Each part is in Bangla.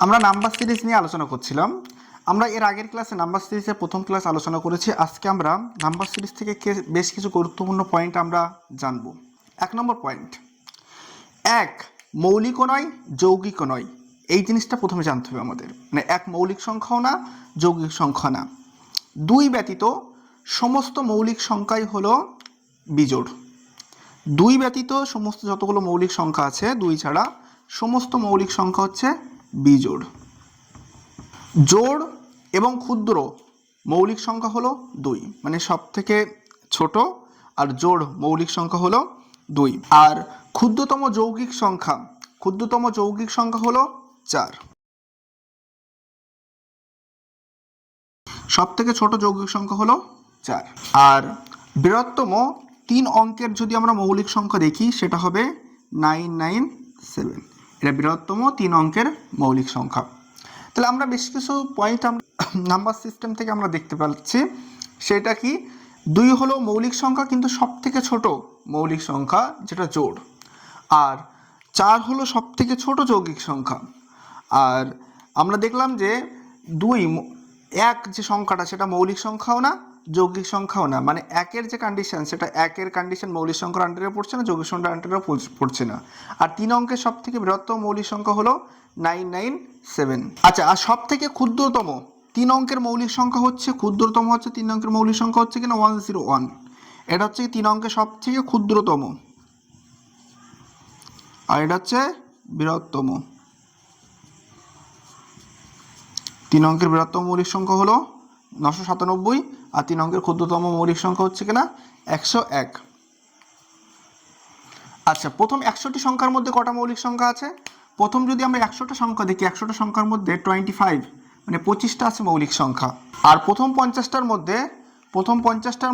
আমরা নাম্বার সিরিজ নিয়ে আলোচনা করছিলাম। আমরা এর আগের ক্লাসে নাম্বার সিরিজের প্রথম ক্লাস আলোচনা করেছি। আজকে আমরা নাম্বার সিরিজ থেকে বেশ কিছু গুরুত্বপূর্ণ পয়েন্ট আমরা জানব। 1 নম্বর পয়েন্ট, এক মৌলিকও নয় যৌগিকও নয়, এই জিনিসটা প্রথমে জানতে হবে আমাদের। মানে এক মৌলিক সংখ্যাও না, যৌগিক সংখ্যা না। 2 ব্যতীত সমস্ত মৌলিক সংখ্যাই হলো বিজোড়। 2 ব্যতীত সমস্ত যতগুলো মৌলিক সংখ্যা আছে, 2 ছাড়া সমস্ত মৌলিক সংখ্যা হচ্ছে বিজোড়। জোড় এবং ক্ষুদ্র মৌলিক সংখ্যা হলো 2, মানে সব থেকে ছোট আর জোড় মৌলিক সংখ্যা হলো 2। আর ক্ষুদ্রতম যৌগিক সংখ্যা হলো 4। সব থেকে ছোট যৌগিক সংখ্যা হলো 4। আর বৃহত্তম 3 অঙ্কের যদি আমরা মৌলিক সংখ্যা দেখি সেটা হবে 997। এটা বৃহত্তম 3 অঙ্কের মৌলিক সংখ্যা। তাহলে আমরা বেশ কিছু পয়েন্ট আমরা নাম্বার সিস্টেম থেকে আমরা দেখতে পাচ্ছি। সেটা কি, 2 হলো মৌলিক সংখ্যা কিন্তু সব থেকে ছোট মৌলিক সংখ্যা, যেটা জোড়। আর 4 হলো সব থেকে ছোট যৌগিক সংখ্যা। আর আমরা দেখলাম যে 1 যে সংখ্যাটা সেটা মৌলিক সংখ্যাও না, যৌগিক সংখ্যাও না। মানে 1-এর যে কন্ডিশন, সেটা 1-এর কন্ডিশন মৌলিক সংখ্যার আন্ডারে পড়ছে না, যৌগিক সংখ্যার আন্ডারে পড়ছে না। আর 3 অঙ্কের সব থেকে বৃহত্তম মৌলিক সংখ্যা হলো 997। আচ্ছা, আর সব থেকে ক্ষুদ্রতম 3 অঙ্কের মৌলিক সংখ্যা হচ্ছে, 3 অঙ্কের মৌলিক সংখ্যা হচ্ছে কিনা 101। এটা হচ্ছে 3 অঙ্কের সব থেকে ক্ষুদ্রতম, আর এটা হচ্ছে বৃহত্তম। 3 অঙ্কের বৃহত্তম মৌলিক সংখ্যা হলো 997, আর 3 অঙ্কের ক্ষুদ্রতম মৌলিক সংখ্যা হচ্ছে কিনা 101। আচ্ছা, প্রথম 100টি সংখ্যার মধ্যে কটা মৌলিক সংখ্যা আছে? প্রথম যদি আমরা 100টা সংখ্যা দেখি, 100টা সংখ্যার মধ্যে 25 মানে 25টা আছে মৌলিক সংখ্যা। আর প্রথম 50টার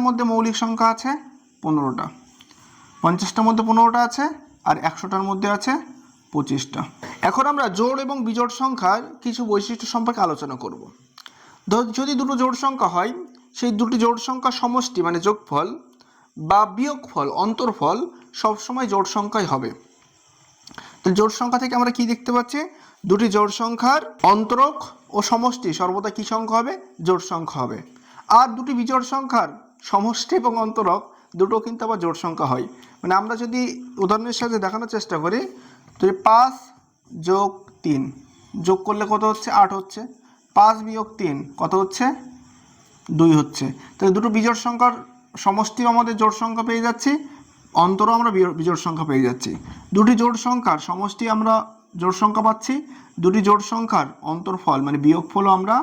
মধ্যে মৌলিক সংখ্যা আছে 15টা। 50টার মধ্যে 15টা আছে, আর 100টার মধ্যে আছে 25টা। এখন আমরা জোড় এবং বিজোড় সংখ্যার কিছু বৈশিষ্ট্য সম্পর্কে আলোচনা করব। যদি দুটো জোড় সংখ্যা হয়, সেই দুটি জোড় সংখ্যার সমষ্টি মানে যোগফল বা বিয়োগফল, অন্তরফল সবসময় জোড় সংখ্যাই হবে। তো জোড় সংখ্যা থেকে আমরা কি দেখতে পাচ্ছি? দুটি জোড় সংখ্যার অন্তরক ও সমষ্টি সর্বদা কি সংখ্যা হবে? জোড় সংখ্যা হবে। আর দুটি বিজোড় সংখ্যার সমষ্টি এবং অন্তরক দুটো কিন্তু আবার জোড় সংখ্যা হয়। মানে আমরা যদি উদাহরণের সাথে দেখানোর চেষ্টা করি, তো 5 যোগ 3 যোগ করলে কত হচ্ছে? 8 হচ্ছে। 5 বিয়োগ 3 কত হচ্ছে? 2 হচ্ছে। তাহলে দুটো বিজোড় সংখ্যার সমষ্টিও আমাদের জোড় সংখ্যা পেয়ে যাচ্ছি, অন্তরও আমরা বিজোড় সংখ্যা পেয়ে যাচ্ছি। দুটি জোড় সংখ্যার সমষ্টি আমরা জোড় সংখ্যা পাচ্ছি, দুটি জোড় সংখ্যার অন্তরফল মানে বিয়োগফলও আমরা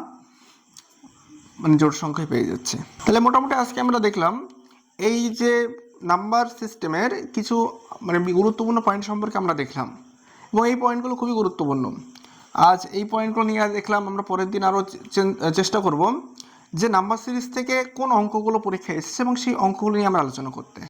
মানে জোড় সংখ্যায় পেয়ে যাচ্ছি। তাহলে মোটামুটি আজকে আমরা দেখলাম এই যে নাম্বার সিস্টেমের কিছু মানে গুরুত্বপূর্ণ পয়েন্ট সম্পর্কে আমরা দেখলাম, এবং এই পয়েন্টগুলো খুবই গুরুত্বপূর্ণ। আজ এই পয়েন্টগুলো নিয়ে দেখলাম। আমরা পরের দিন আরও চেষ্টা করব যে নাম্বার সিরিজ থেকে কোন অঙ্কগুলো পরীক্ষায় এসেছে এবং সেই অঙ্কগুলো নিয়ে আমরা আলোচনা করতে।